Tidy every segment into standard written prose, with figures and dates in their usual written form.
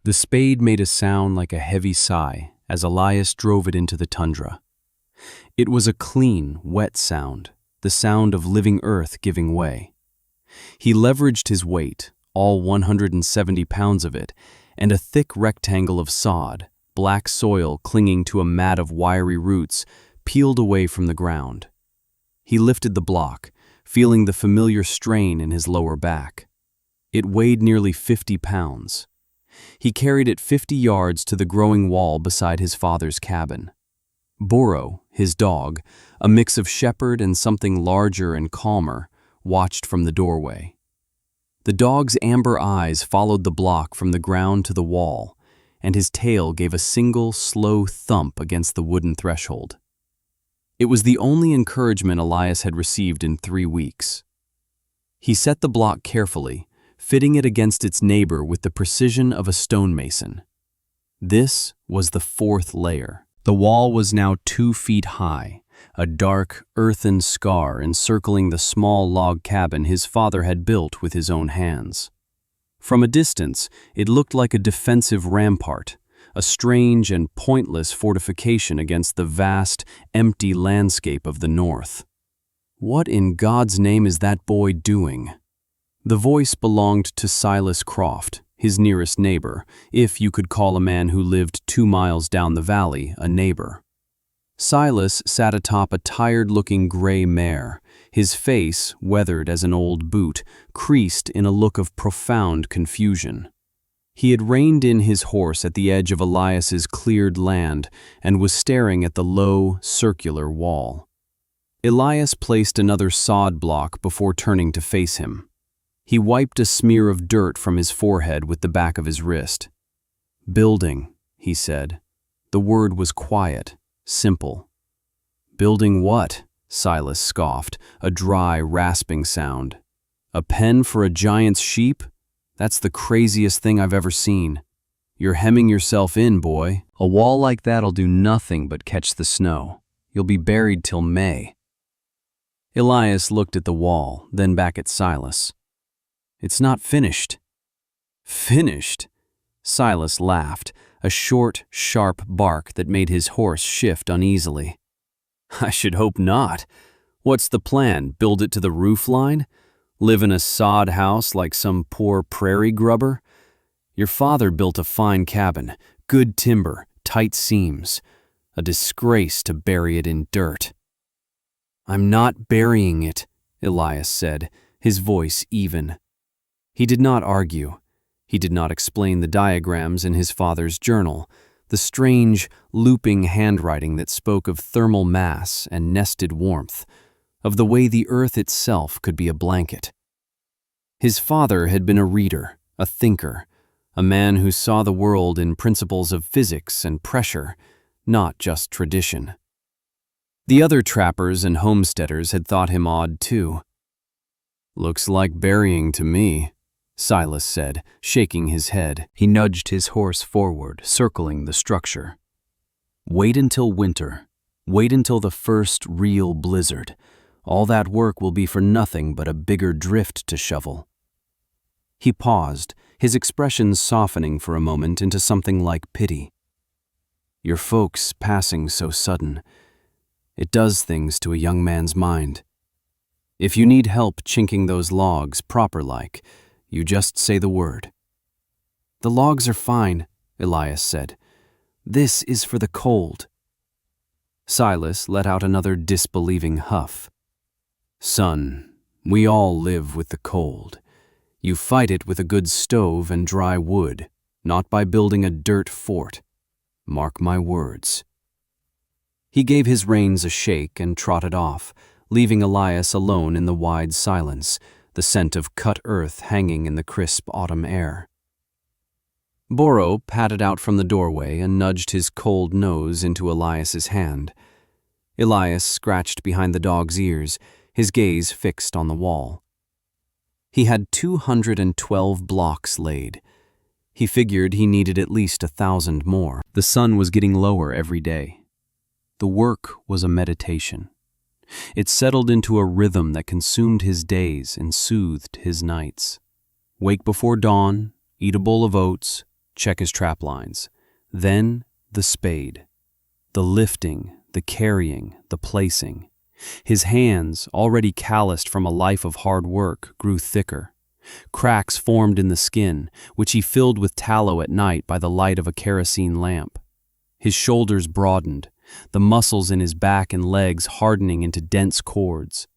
The spade made a sound like a heavy sigh as Elias drove it into the tundra. It was a clean, wet sound, the sound of living earth giving way. He leveraged his weight, all 170 pounds of it, and a thick rectangle of sod, black soil clinging to a mat of wiry roots, peeled away from the ground. He lifted the block, feeling the familiar strain in his lower back. It weighed nearly 50 pounds. He carried it 50 yards to the growing wall beside his father's cabin. Boro, his dog, a mix of shepherd and something larger and calmer, watched from the doorway. The dog's amber eyes followed the block from the ground to the wall, and his tail gave a single, slow thump against the wooden threshold. It was the only encouragement Elias had received in 3 weeks. He set the block carefully, fitting it against its neighbor with the precision of a stonemason. This was the 4th layer. The wall was now 2 feet high, a dark, earthen scar encircling the small log cabin his father had built with his own hands. From a distance, it looked like a defensive rampart, a strange and pointless fortification against the vast, empty landscape of the north. What in God's name is that boy doing? The voice belonged to Silas Croft, his nearest neighbor, if you could call a man who lived 2 miles down the valley a neighbor. Silas sat atop a tired-looking gray mare, his face, weathered as an old boot, creased in a look of profound confusion. He had reined in his horse at the edge of Elias's cleared land and was staring at the low, circular wall. Elias placed another sod block before turning to face him. He wiped a smear of dirt from his forehead with the back of his wrist. "Building," he said. The word was quiet, simple. "Building what?" Silas scoffed, a dry, rasping sound. "A pen for a giant's sheep? That's the craziest thing I've ever seen. You're hemming yourself in, boy. A wall like that'll do nothing but catch the snow. You'll be buried till May." Elias looked at the wall, then back at Silas. "It's not finished." "Finished?" Silas laughed, a short, sharp bark that made his horse shift uneasily. "I should hope not. What's the plan? Build it to the roof line? Live in a sod house like some poor prairie grubber? Your father built a fine cabin, good timber, tight seams. A disgrace to bury it in dirt." "I'm not burying it," Elias said, his voice even. He did not argue. He did not explain the diagrams in his father's journal, the strange, looping handwriting that spoke of thermal mass and nested warmth, of the way the earth itself could be a blanket. His father had been a reader, a thinker, a man who saw the world in principles of physics and pressure, not just tradition. The other trappers and homesteaders had thought him odd too. "Looks like burying to me," Silas said, shaking his head. He nudged his horse forward, circling the structure. "Wait until winter. Wait until the first real blizzard. All that work will be for nothing but a bigger drift to shovel." He paused, his expression softening for a moment into something like pity. "Your folks passing so sudden. It does things to a young man's mind. If you need help chinking those logs proper-like, you just say the word." "The logs are fine," Elias said. "This is for the cold." Silas let out another disbelieving huff. "Son, we all live with the cold. You fight it with a good stove and dry wood, not by building a dirt fort. Mark my words." He gave his reins a shake and trotted off, leaving Elias alone in the wide silence, the scent of cut earth hanging in the crisp autumn air. Boro padded out from the doorway and nudged his cold nose into Elias's hand. Elias scratched behind the dog's ears, his gaze fixed on the wall. He had 212 blocks laid. He figured he needed at least 1,000 more. The sun was getting lower every day. The work was a meditation. It settled into a rhythm that consumed his days and soothed his nights. Wake before dawn, eat a bowl of oats, check his trap lines. Then the spade. The lifting, the carrying, the placing. His hands, already calloused from a life of hard work, grew thicker. Cracks formed in the skin, which he filled with tallow at night by the light of a kerosene lamp. His shoulders broadened, the muscles in his back and legs hardening into dense cords.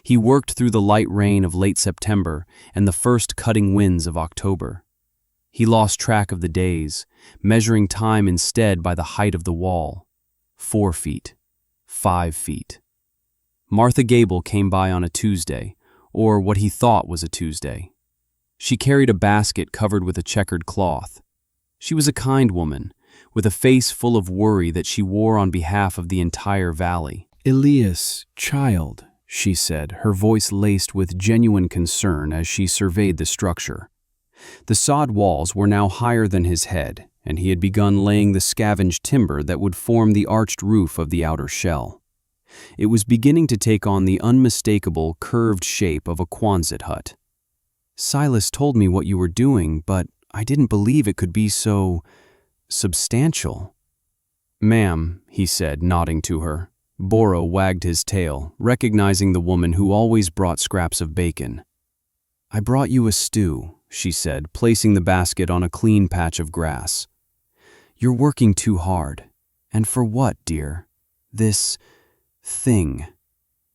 He worked through the light rain of late September and the first cutting winds of October. He lost track of the days, measuring time instead by the height of the wall. 4 feet, 5 feet. Martha Gable came by on a Tuesday, or what he thought was a Tuesday. She carried a basket covered with a checkered cloth. She was a kind woman, with a face full of worry that she wore on behalf of the entire valley. "Elias, child," she said, her voice laced with genuine concern as she surveyed the structure. The sod walls were now higher than his head, and he had begun laying the scavenged timber that would form the arched roof of the outer shell. It was beginning to take on the unmistakable, curved shape of a Quonset hut. "Silas told me what you were doing, but I didn't believe it could be so substantial." "Ma'am," he said, nodding to her. Boro wagged his tail, recognizing the woman who always brought scraps of bacon. "I brought you a stew," she said, placing the basket on a clean patch of grass. "You're working too hard. And for what, dear? This thing.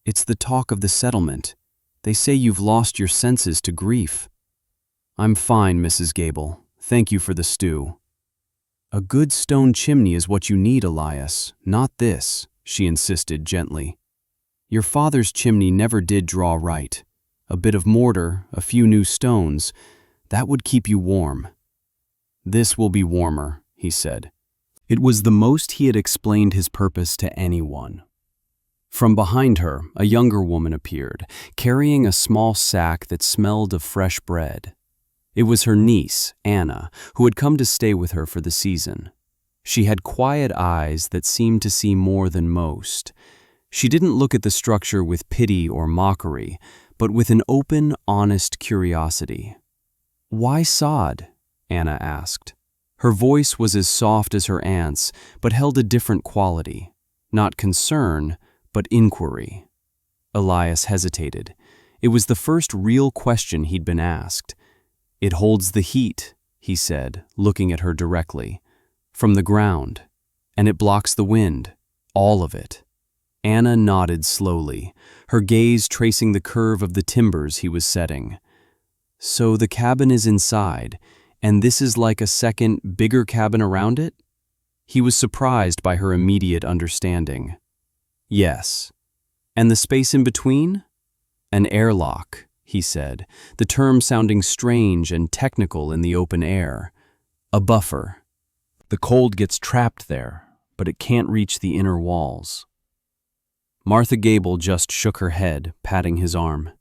It's the talk of the settlement. They say you've lost your senses to grief." "I'm fine, Mrs. Gable. Thank you for the stew." "A good stone chimney is what you need, Elias, not this," she insisted gently. "Your father's chimney never did draw right. A bit of mortar, a few new stones, that would keep you warm." "This will be warmer," he said. It was the most he had explained his purpose to anyone. From behind her, a younger woman appeared, carrying a small sack that smelled of fresh bread. It was her niece, Anna, who had come to stay with her for the season. She had quiet eyes that seemed to see more than most. She didn't look at the structure with pity or mockery, but with an open, honest curiosity. "Why sod?" Anna asked. Her voice was as soft as her aunt's, but held a different quality. Not concern, but inquiry. Elias hesitated. It was the first real question he'd been asked. "It holds the heat," he said, looking at her directly, "from the ground, and it blocks the wind, all of it." Anna nodded slowly, her gaze tracing the curve of the timbers he was setting. "So the cabin is inside, and this is like a second, bigger cabin around it?" He was surprised by her immediate understanding. "Yes. And the space in between?" "An airlock," he said, the term sounding strange and technical in the open air. "A buffer. The cold gets trapped there, but it can't reach the inner walls." Martha Gable just shook her head, patting his arm.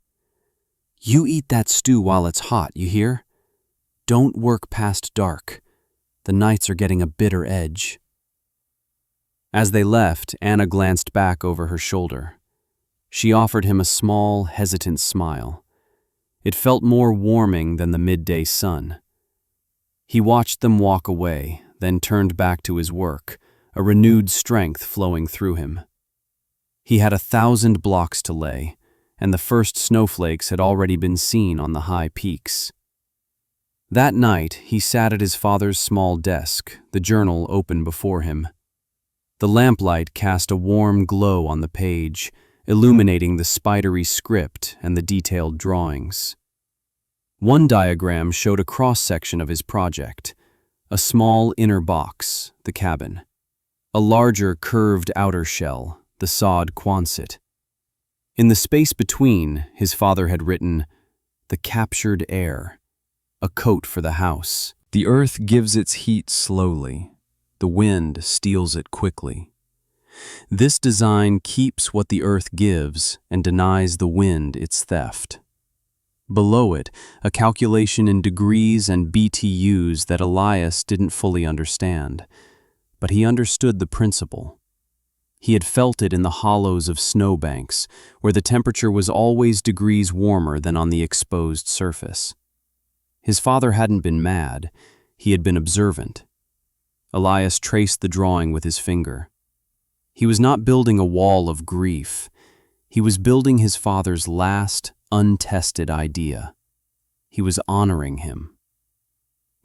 "You eat that stew while it's hot, you hear? Don't work past dark. The nights are getting a bitter edge." As they left, Anna glanced back over her shoulder. She offered him a small, hesitant smile. It felt more warming than the midday sun. He watched them walk away, then turned back to his work, a renewed strength flowing through him. He had 1,000 blocks to lay, and the first snowflakes had already been seen on the high peaks. That night, he sat at his father's small desk, the journal open before him. The lamplight cast a warm glow on the page, illuminating the spidery script and the detailed drawings. One diagram showed a cross-section of his project, a small inner box, the cabin, a larger curved outer shell, the sod Quonset. In the space between, his father had written, "The captured air, a coat for the house. The earth gives its heat slowly. The wind steals it quickly. This design keeps what the earth gives and denies the wind its theft." Below it, a calculation in degrees and BTUs that Elias didn't fully understand, but he understood the principle. He had felt it in the hollows of snowbanks, where the temperature was always degrees warmer than on the exposed surface. His father hadn't been mad. He had been observant. Elias traced the drawing with his finger. He was not building a wall of grief. He was building his father's last, untested idea. He was honoring him.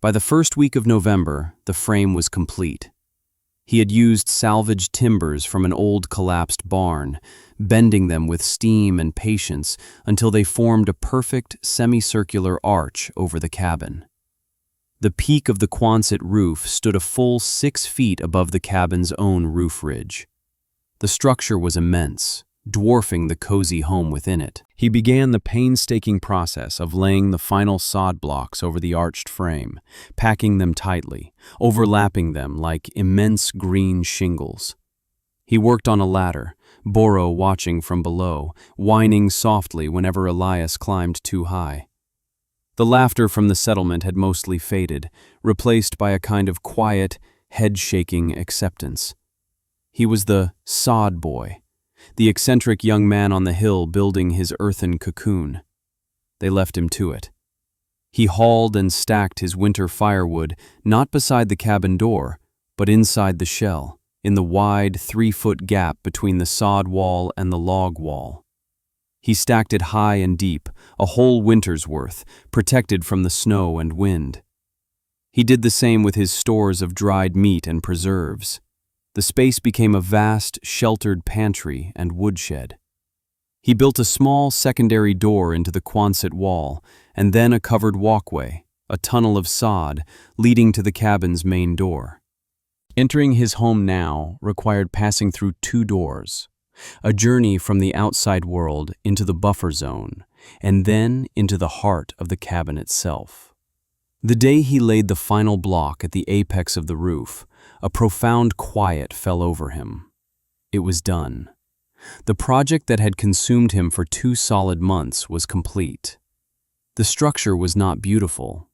By the first week of November, the frame was complete. He had used salvaged timbers from an old collapsed barn, bending them with steam and patience until they formed a perfect semicircular arch over the cabin. The peak of the Quonset roof stood a full 6 feet above the cabin's own roof ridge. The structure was immense, dwarfing the cozy home within it. He began the painstaking process of laying the final sod blocks over the arched frame, packing them tightly, overlapping them like immense green shingles. He worked on a ladder, Boro watching from below, whining softly whenever Elias climbed too high. The laughter from the settlement had mostly faded, replaced by a kind of quiet, head-shaking acceptance. He was the sod boy, the eccentric young man on the hill building his earthen cocoon. They left him to it. He hauled and stacked his winter firewood not beside the cabin door, but inside the shell, in the wide 3-foot gap between the sod wall and the log wall. He stacked it high and deep, a whole winter's worth, protected from the snow and wind. He did the same with his stores of dried meat and preserves. The space became a vast, sheltered pantry and woodshed. He built a small secondary door into the Quonset wall, and then a covered walkway, a tunnel of sod, leading to the cabin's main door. Entering his home now required passing through 2 doors, a journey from the outside world into the buffer zone, and then into the heart of the cabin itself. The day he laid the final block at the apex of the roof, a profound quiet fell over him. It was done. The project that had consumed him for 2 solid months was complete. The structure was not beautiful.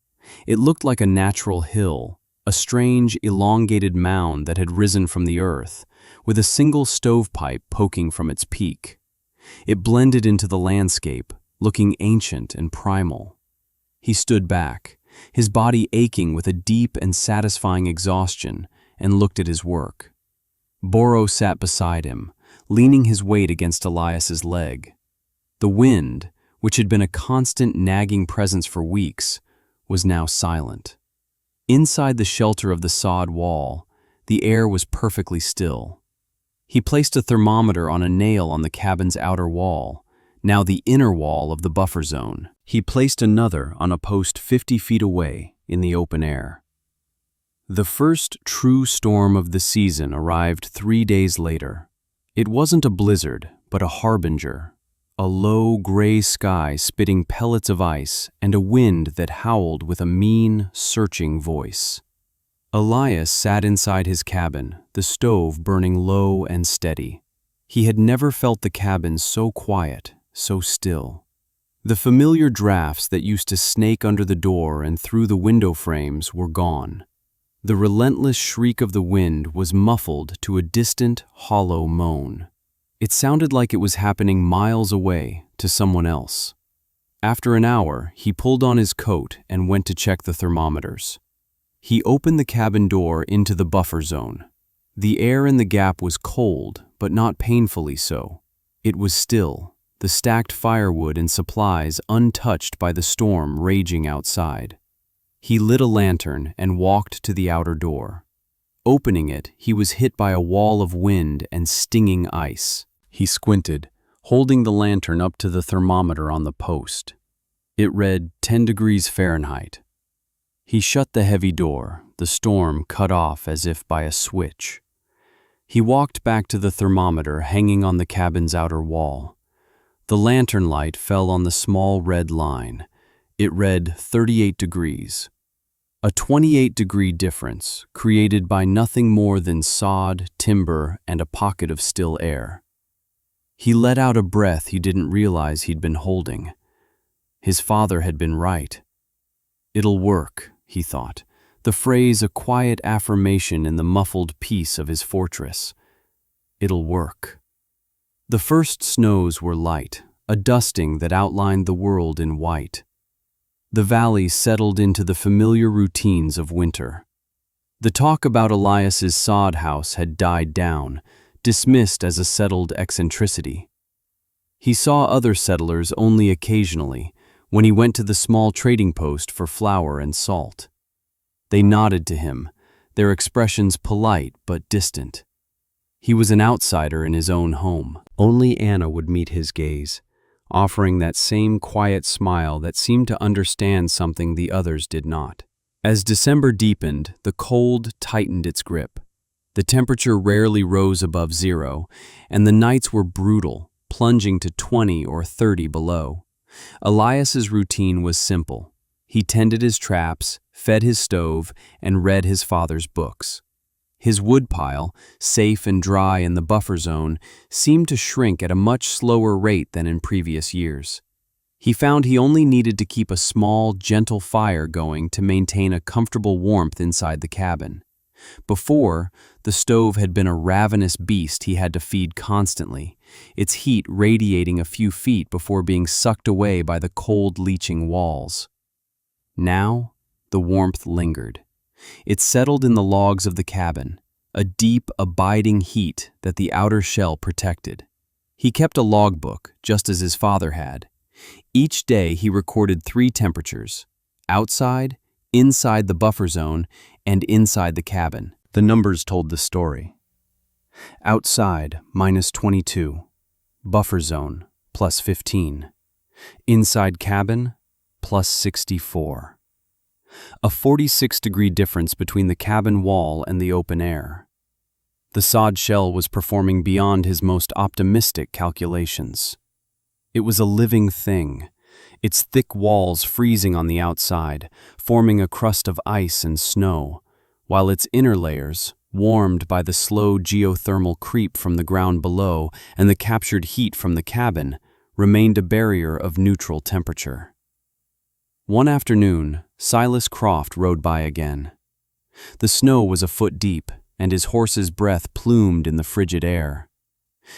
It looked like a natural hill, a strange, elongated mound that had risen from the earth, with a single stovepipe poking from its peak. It blended into the landscape, looking ancient and primal. He stood back, his body aching with a deep and satisfying exhaustion, and looked at his work. Boro sat beside him, leaning his weight against Elias's leg. The wind, which had been a constant nagging presence for weeks, was now silent. Inside the shelter of the sod wall, the air was perfectly still. He placed a thermometer on a nail on the cabin's outer wall, now the inner wall of the buffer zone. He placed another on a post 50 feet away in the open air. The first true storm of the season arrived 3 days later. It wasn't a blizzard, but a harbinger, a low gray sky spitting pellets of ice and a wind that howled with a mean, searching voice. Elias sat inside his cabin, the stove burning low and steady. He had never felt the cabin so quiet, so still. The familiar drafts that used to snake under the door and through the window frames were gone. The relentless shriek of the wind was muffled to a distant, hollow moan. It sounded like it was happening miles away to someone else. After an hour, he pulled on his coat and went to check the thermometers. He opened the cabin door into the buffer zone. The air in the gap was cold, but not painfully so. It was still, the stacked firewood and supplies untouched by the storm raging outside. He lit a lantern and walked to the outer door. Opening it, he was hit by a wall of wind and stinging ice. He squinted, holding the lantern up to the thermometer on the post. It read 10 degrees Fahrenheit. He shut the heavy door, the storm cut off as if by a switch. He walked back to the thermometer hanging on the cabin's outer wall. The lantern light fell on the small red line. It read 38 degrees. A 28-degree difference created by nothing more than sod, timber, and a pocket of still air. He let out a breath he didn't realize he'd been holding. His father had been right. It'll work, he thought, the phrase a quiet affirmation in the muffled peace of his fortress. It'll work. The first snows were light, a dusting that outlined the world in white. The valley settled into the familiar routines of winter. The talk about Elias's sod house had died down, dismissed as a settled eccentricity. He saw other settlers only occasionally, when he went to the small trading post for flour and salt. They nodded to him, their expressions polite but distant. He was an outsider in his own home. Only Anna would meet his gaze, offering that same quiet smile that seemed to understand something the others did not. As December deepened, the cold tightened its grip. The temperature rarely rose above zero, and the nights were brutal, plunging to 20 or 30 below. Elias's routine was simple. He tended his traps, fed his stove, and read his father's books. His woodpile, safe and dry in the buffer zone, seemed to shrink at a much slower rate than in previous years. He found he only needed to keep a small, gentle fire going to maintain a comfortable warmth inside the cabin. Before, the stove had been a ravenous beast he had to feed constantly, its heat radiating a few feet before being sucked away by the cold, leaching walls. Now, the warmth lingered. It settled in the logs of the cabin, a deep, abiding heat that the outer shell protected. He kept a logbook, just as his father had. Each day he recorded 3 temperatures: outside, inside the buffer zone, and inside the cabin. The numbers told the story. Outside, -22. Buffer zone, +15. Inside cabin, +64. A 46-degree difference between the cabin wall and the open air. The sod shell was performing beyond his most optimistic calculations. It was a living thing, its thick walls freezing on the outside, forming a crust of ice and snow, while its inner layers, warmed by the slow geothermal creep from the ground below and the captured heat from the cabin, remained a barrier of neutral temperature. One afternoon, Silas Croft rode by again. The snow was a foot deep, and his horse's breath plumed in the frigid air.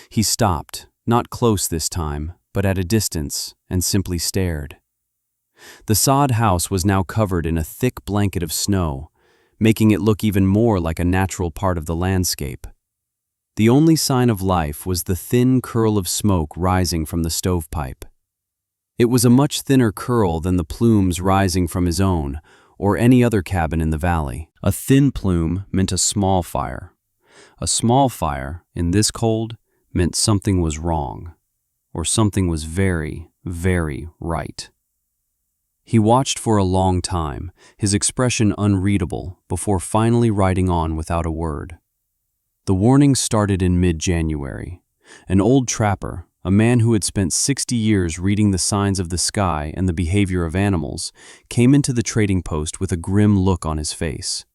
He stopped, not close this time, but at a distance, and simply stared. The sod house was now covered in a thick blanket of snow, making it look even more like a natural part of the landscape. The only sign of life was the thin curl of smoke rising from the stovepipe. It was a much thinner curl than the plumes rising from his own or any other cabin in the valley. A thin plume meant a small fire. A small fire, in this cold, meant something was wrong, or something was very, very right. He watched for a long time, his expression unreadable, before finally riding on without a word. The warning started in mid-January. An old trapper, a man who had spent 60 years reading the signs of the sky and the behavior of animals, came into the trading post with a grim look on his face.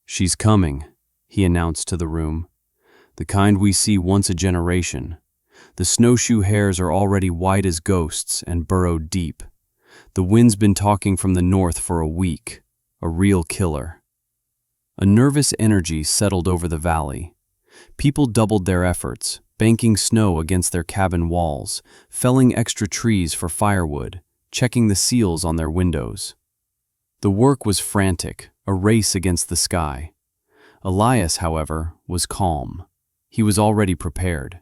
"She's coming," he announced to the room. "The kind we see once a generation. The snowshoe hares are already white as ghosts and burrowed deep. The wind's been talking from the north for a week. A real killer." A nervous energy settled over the valley. People doubled their efforts, banking snow against their cabin walls, felling extra trees for firewood, checking the seals on their windows. The work was frantic, a race against the sky. Elias, however, was calm. He was already prepared.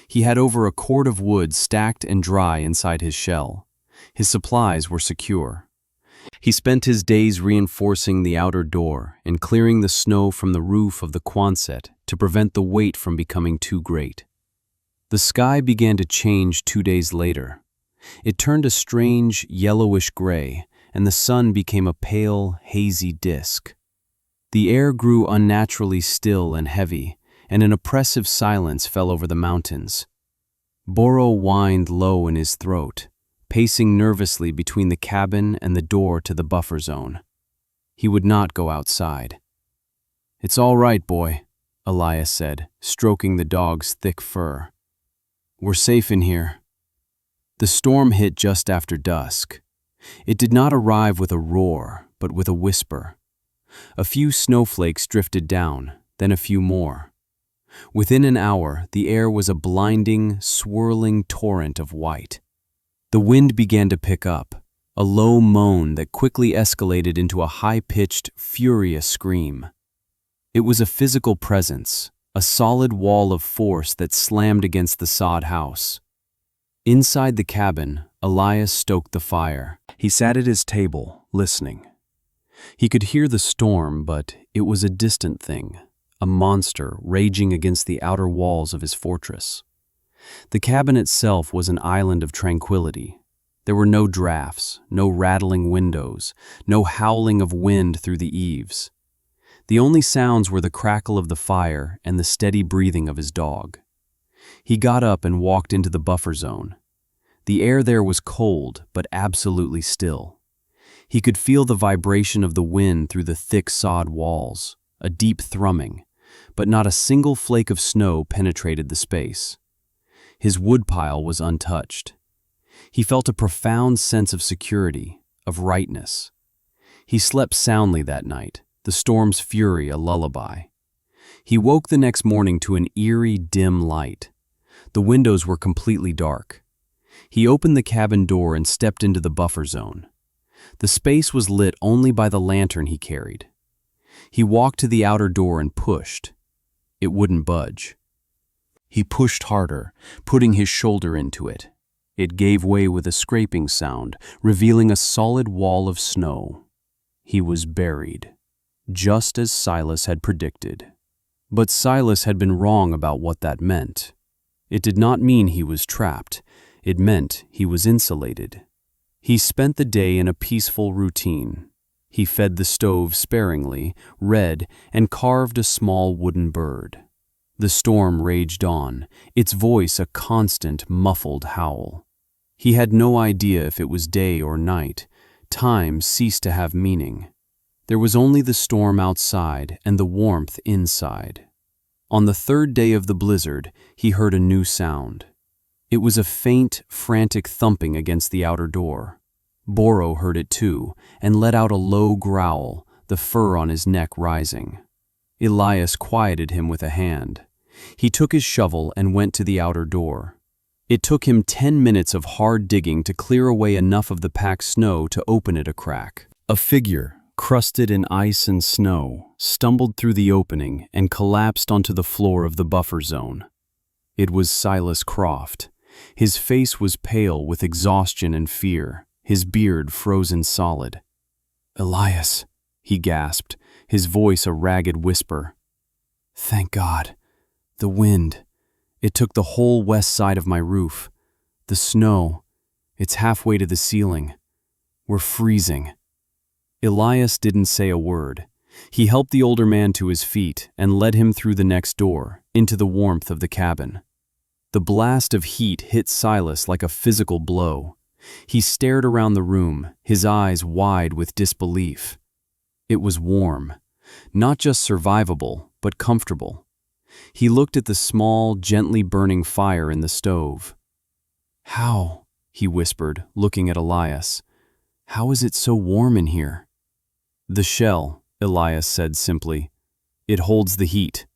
He had over a cord of wood stacked and dry inside his shell. His supplies were secure. He spent his days reinforcing the outer door and clearing the snow from the roof of the Quonset to prevent the weight from becoming too great. The sky began to change 2 days later. It turned a strange, yellowish gray, and the sun became a pale, hazy disk. The air grew unnaturally still and heavy, and an oppressive silence fell over the mountains. Boro whined low in his throat, pacing nervously between the cabin and the door to the buffer zone. He would not go outside. "It's all right, boy," Elias said, stroking the dog's thick fur. "We're safe in here." The storm hit just after dusk. It did not arrive with a roar, but with a whisper. A few snowflakes drifted down, then a few more. Within an hour, the air was a blinding, swirling torrent of white. The wind began to pick up, a low moan that quickly escalated into a high-pitched, furious scream. It was a physical presence, a solid wall of force that slammed against the sod house. Inside the cabin, Elias stoked the fire. He sat at his table, listening. He could hear the storm, but it was a distant thing, a monster raging against the outer walls of his fortress. The cabin itself was an island of tranquility. There were no drafts, no rattling windows, no howling of wind through the eaves. The only sounds were the crackle of the fire and the steady breathing of his dog. He got up and walked into the buffer zone. The air there was cold, but absolutely still. He could feel the vibration of the wind through the thick sod walls, a deep thrumming, but not a single flake of snow penetrated the space. His woodpile was untouched. He felt a profound sense of security, of rightness. He slept soundly that night, the storm's fury a lullaby. He woke the next morning to an eerie, dim light. The windows were completely dark. He opened the cabin door and stepped into the buffer zone. The space was lit only by the lantern he carried. He walked to the outer door and pushed. It wouldn't budge. He pushed harder, putting his shoulder into it. It gave way with a scraping sound, revealing a solid wall of snow. He was buried, just as Silas had predicted. But Silas had been wrong about what that meant. It did not mean he was trapped. It meant he was insulated. He spent the day in a peaceful routine. He fed the stove sparingly, read, and carved a small wooden bird. The storm raged on, its voice a constant, muffled howl. He had no idea if it was day or night. Time ceased to have meaning. There was only the storm outside and the warmth inside. On the third day of the blizzard, he heard a new sound. It was a faint, frantic thumping against the outer door. Boro heard it too, and let out a low growl, the fur on his neck rising. Elias quieted him with a hand. He took his shovel and went to the outer door. It took him 10 minutes of hard digging to clear away enough of the packed snow to open it a crack. A figure, crusted in ice and snow, stumbled through the opening and collapsed onto the floor of the buffer zone. It was Silas Croft. His face was pale with exhaustion and fear, his beard frozen solid. "Elias," he gasped, his voice a ragged whisper. "Thank God. The wind. It took the whole west side of my roof. The snow. It's halfway to the ceiling. We're freezing." Elias didn't say a word. He helped the older man to his feet and led him through the next door, into the warmth of the cabin. The blast of heat hit Silas like a physical blow. He stared around the room, his eyes wide with disbelief. It was warm, not just survivable, but comfortable. He looked at the small, gently burning fire in the stove. "How?" he whispered, looking at Elias. "How is it so warm in here?" "The shell," Elias said simply. "It holds the heat."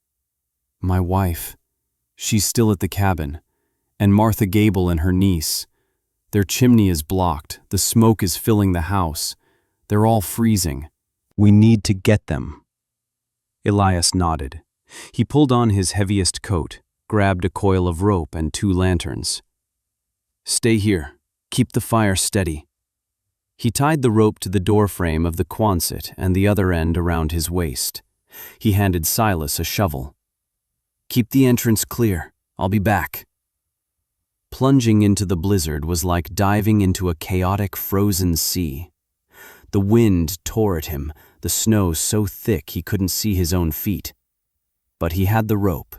"My wife. She's still at the cabin. And Martha Gable and her niece. Their chimney is blocked. The smoke is filling the house. They're all freezing. We need to get them." Elias nodded. He pulled on his heaviest coat, grabbed a coil of rope and 2 lanterns. "Stay here. Keep the fire steady." He tied the rope to the doorframe of the Quonset and the other end around his waist. He handed Silas a shovel. "Keep the entrance clear. I'll be back." Plunging into the blizzard was like diving into a chaotic frozen sea. The wind tore at him, the snow so thick he couldn't see his own feet. But he had the rope.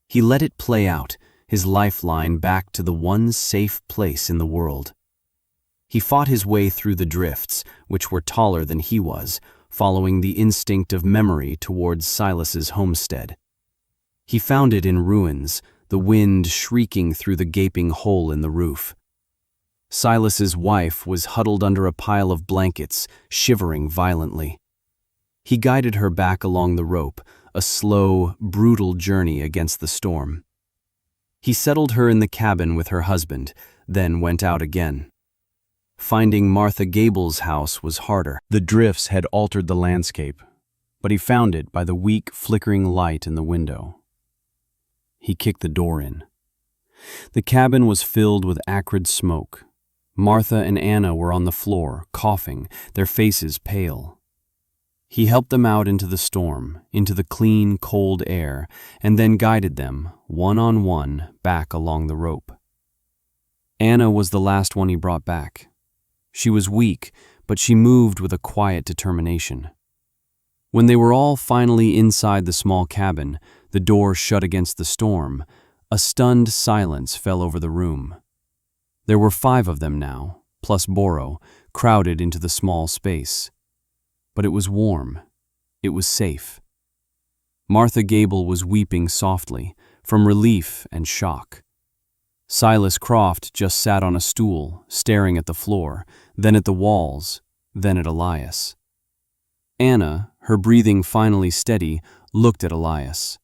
He let it play out, his lifeline back to the one safe place in the world. He fought his way through the drifts, which were taller than he was, following the instinct of memory towards Silas's homestead. He found it in ruins, the wind shrieking through the gaping hole in the roof. Silas's wife was huddled under a pile of blankets, shivering violently. He guided her back along the rope, a slow, brutal journey against the storm. He settled her in the cabin with her husband, then went out again. Finding Martha Gable's house was harder. The drifts had altered the landscape, but he found it by the weak, flickering light in the window. He kicked the door in. The cabin was filled with acrid smoke. Martha and Anna were on the floor, coughing, their faces pale. He helped them out into the storm, into the clean, cold air, and then guided them, one on one, back along the rope. Anna was the last one he brought back. She was weak, but she moved with a quiet determination. When they were all finally inside the small cabin, the door shut against the storm, a stunned silence fell over the room. There were 5 of them now, plus Boro, crowded into the small space. But it was warm. It was safe. Martha Gable was weeping softly, from relief and shock. Silas Croft just sat on a stool, staring at the floor, then at the walls, then at Elias. Anna, her breathing finally steady, looked at Elias.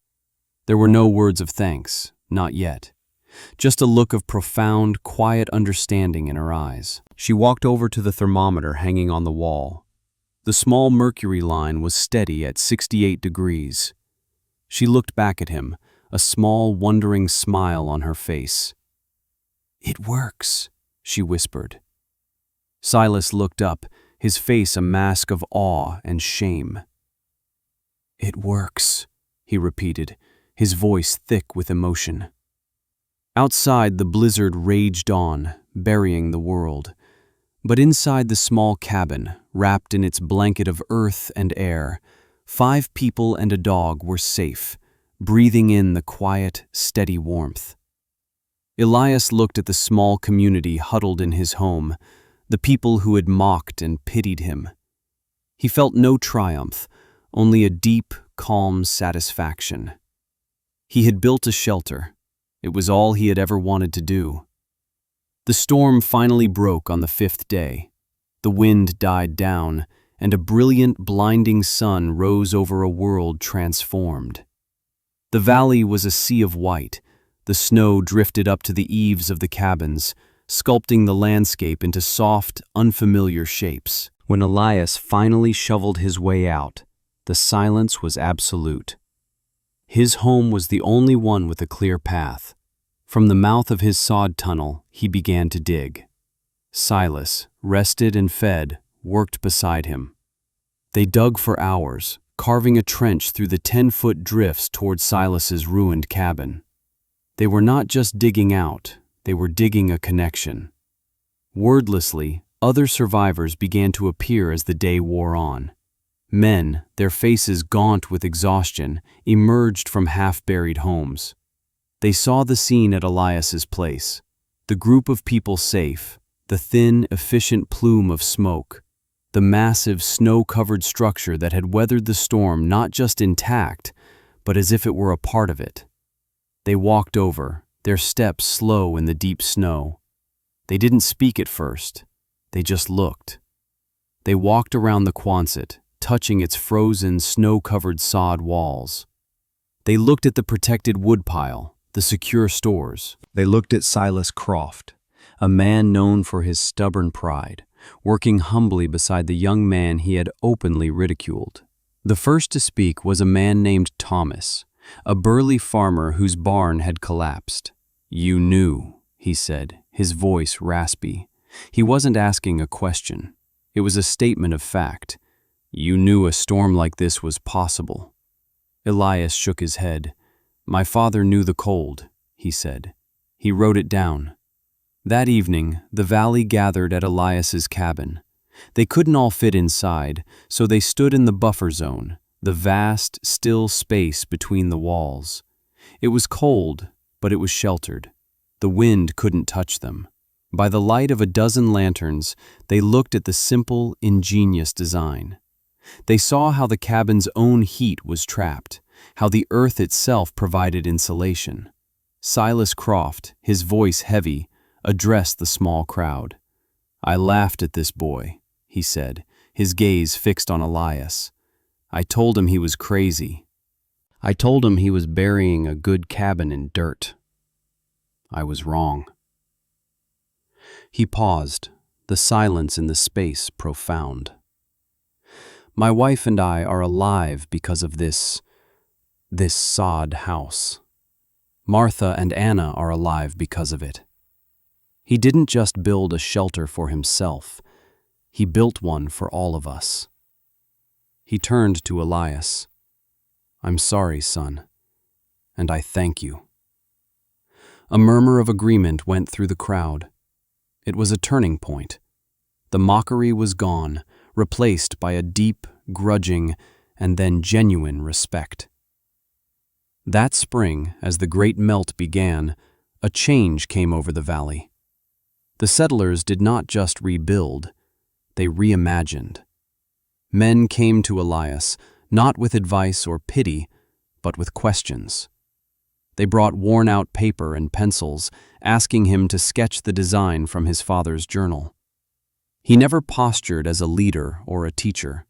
There were no words of thanks, not yet. Just a look of profound, quiet understanding in her eyes. She walked over to the thermometer hanging on the wall. The small mercury line was steady at 68 degrees. She looked back at him, a small, wondering smile on her face. "It works," she whispered. Silas looked up, his face a mask of awe and shame. "It works," he repeated, his voice thick with emotion. Outside, the blizzard raged on, burying the world. But inside the small cabin, wrapped in its blanket of earth and air, 5 people and a dog were safe, breathing in the quiet, steady warmth. Elias looked at the small community huddled in his home, the people who had mocked and pitied him. He felt no triumph, only a deep, calm satisfaction. He had built a shelter. It was all he had ever wanted to do. The storm finally broke on the 5th day. The wind died down, and a brilliant, blinding sun rose over a world transformed. The valley was a sea of white. The snow drifted up to the eaves of the cabins, sculpting the landscape into soft, unfamiliar shapes. When Elias finally shoveled his way out, the silence was absolute. His home was the only one with a clear path. From the mouth of his sod tunnel, he began to dig. Silas, rested and fed, worked beside him. They dug for hours, carving a trench through the 10-foot drifts toward Silas's ruined cabin. They were not just digging out, they were digging a connection. Wordlessly, other survivors began to appear as the day wore on. Men, their faces gaunt with exhaustion, emerged from half-buried homes. They saw the scene at Elias's place. The group of people safe, the thin, efficient plume of smoke, the massive, snow-covered structure that had weathered the storm not just intact, but as if it were a part of it. They walked over, their steps slow in the deep snow. They didn't speak at first. They just looked. They walked around the Quonset, touching its frozen, snow-covered sod walls. They looked at the protected woodpile, the secure stores. They looked at Silas Croft, a man known for his stubborn pride, working humbly beside the young man he had openly ridiculed. The first to speak was a man named Thomas, a burly farmer whose barn had collapsed. "You knew," he said, his voice raspy. He wasn't asking a question. It was a statement of fact. "You knew a storm like this was possible." Elias shook his head. "My father knew the cold," he said. He wrote it down. That evening, the valley gathered at Elias's cabin. They couldn't all fit inside, so they stood in the buffer zone, the vast, still space between the walls. It was cold, but it was sheltered. The wind couldn't touch them. By the light of a dozen lanterns, they looked at the simple, ingenious design. They saw how the cabin's own heat was trapped, how the earth itself provided insulation. Silas Croft, his voice heavy, addressed the small crowd. "I laughed at this boy," he said, his gaze fixed on Elias. "I told him he was crazy. I told him he was burying a good cabin in dirt. I was wrong." He paused, the silence in the space profound. My wife and I are alive because of this sod house. Martha and Anna are alive because of it. He didn't just build a shelter for himself, he built one for all of us. He turned to Elias. I'm sorry, son, and I thank you. A murmur of agreement went through the crowd. It was a turning point. The mockery was gone, replaced by a deep, grudging, and then genuine respect. That spring, as the great melt began, a change came over the valley. The settlers did not just rebuild, they reimagined. Men came to Elias, not with advice or pity, but with questions. They brought worn-out paper and pencils, asking him to sketch the design from his father's journal. He never postured as a leader or a teacher.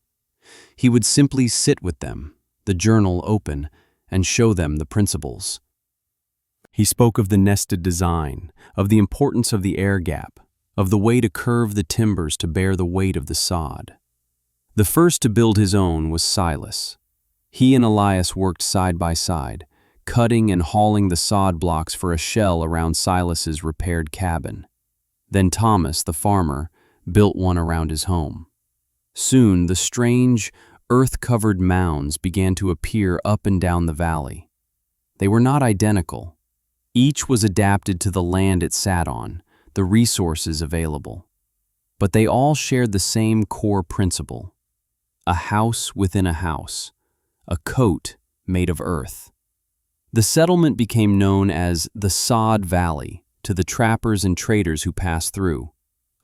He would simply sit with them, the journal open, and show them the principles. He spoke of the nested design, of the importance of the air gap, of the way to curve the timbers to bear the weight of the sod. The first to build his own was Silas. He and Elias worked side by side, cutting and hauling the sod blocks for a shell around Silas's repaired cabin. Then Thomas, the farmer, built one around his home. Soon the strange, earth-covered mounds began to appear up and down the valley. They were not identical. Each was adapted to the land it sat on, the resources available. But they all shared the same core principle: a house within a house, a coat made of earth. The settlement became known as the Sod Valley to the trappers and traders who passed through,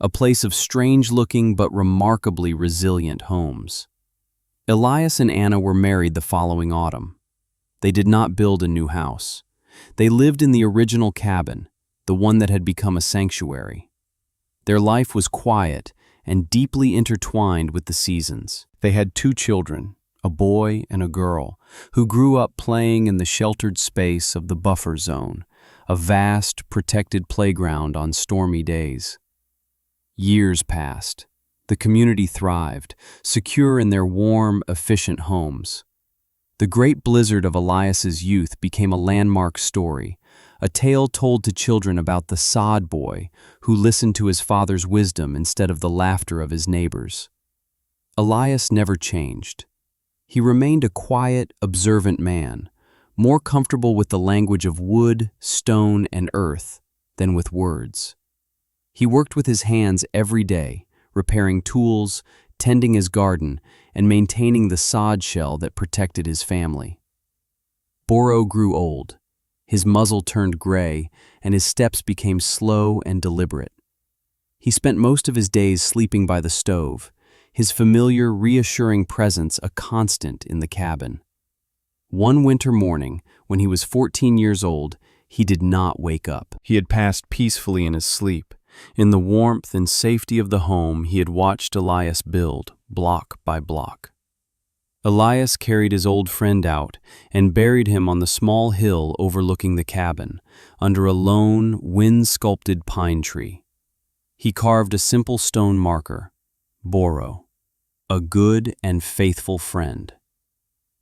a place of strange-looking but remarkably resilient homes. Elias and Anna were married the following autumn. They did not build a new house. They lived in the original cabin, the one that had become a sanctuary. Their life was quiet and deeply intertwined with the seasons. They had 2 children, a boy and a girl, who grew up playing in the sheltered space of the buffer zone, a vast, protected playground on stormy days. Years passed. The community thrived, secure in their warm, efficient homes. The great blizzard of Elias's youth became a landmark story, a tale told to children about the sod boy who listened to his father's wisdom instead of the laughter of his neighbors. Elias never changed. He remained a quiet, observant man, more comfortable with the language of wood, stone, and earth than with words. He worked with his hands every day, repairing tools, tending his garden, and maintaining the sod shell that protected his family. Boro grew old. His muzzle turned gray, and his steps became slow and deliberate. He spent most of his days sleeping by the stove, his familiar, reassuring presence a constant in the cabin. One winter morning, when he was 14 years old, he did not wake up. He had passed peacefully in his sleep. In the warmth and safety of the home, he had watched Elias build, block by block. Elias carried his old friend out and buried him on the small hill overlooking the cabin, under a lone, wind-sculpted pine tree. He carved a simple stone marker, Boro, a good and faithful friend.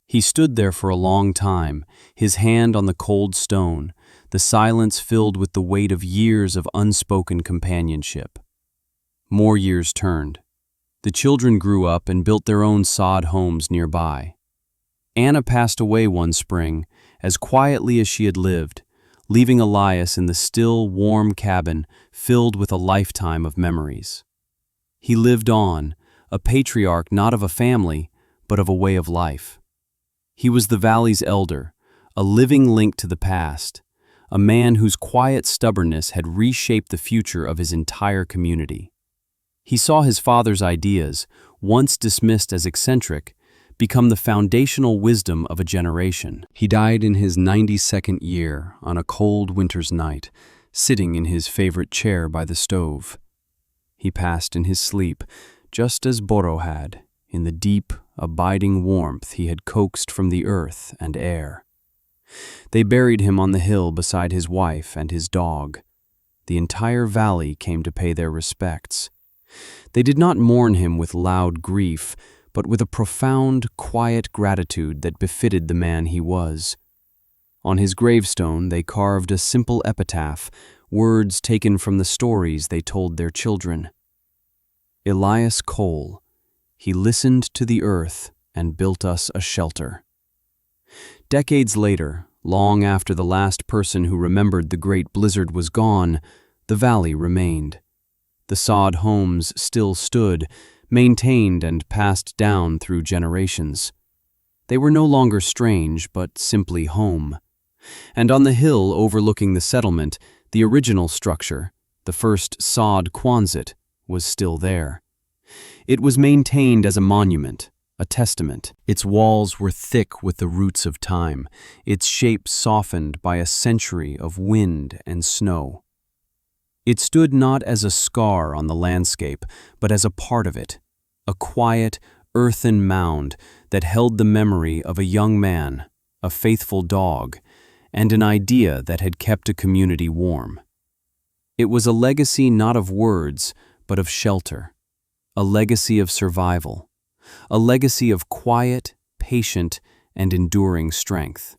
He stood there for a long time, his hand on the cold stone, the silence filled with the weight of years of unspoken companionship. More years turned. The children grew up and built their own sod homes nearby. Anna passed away one spring, as quietly as she had lived, leaving Elias in the still, warm cabin filled with a lifetime of memories. He lived on, a patriarch not of a family, but of a way of life. He was the valley's elder, a living link to the past, a man whose quiet stubbornness had reshaped the future of his entire community. He saw his father's ideas, once dismissed as eccentric, become the foundational wisdom of a generation. He died in his 92nd year on a cold winter's night, sitting in his favorite chair by the stove. He passed in his sleep, just as Boro had, in the deep, abiding warmth he had coaxed from the earth and air. They buried him on the hill beside his wife and his dog. The entire valley came to pay their respects. They did not mourn him with loud grief, but with a profound, quiet gratitude that befitted the man he was. On his gravestone they carved a simple epitaph, words taken from the stories they told their children. Elias Cole, he listened to the earth and built us a shelter. Decades later, long after the last person who remembered the great blizzard was gone, the valley remained. The sod homes still stood, maintained and passed down through generations. They were no longer strange, but simply home. And on the hill overlooking the settlement, the original structure, the first sod Quonset, was still there. It was maintained as a monument, a testament. Its walls were thick with the roots of time, its shape softened by a century of wind and snow. It stood not as a scar on the landscape, but as a part of it, a quiet, earthen mound that held the memory of a young man, a faithful dog, and an idea that had kept a community warm. It was a legacy not of words, but of shelter, a legacy of survival, a legacy of quiet, patient, and enduring strength.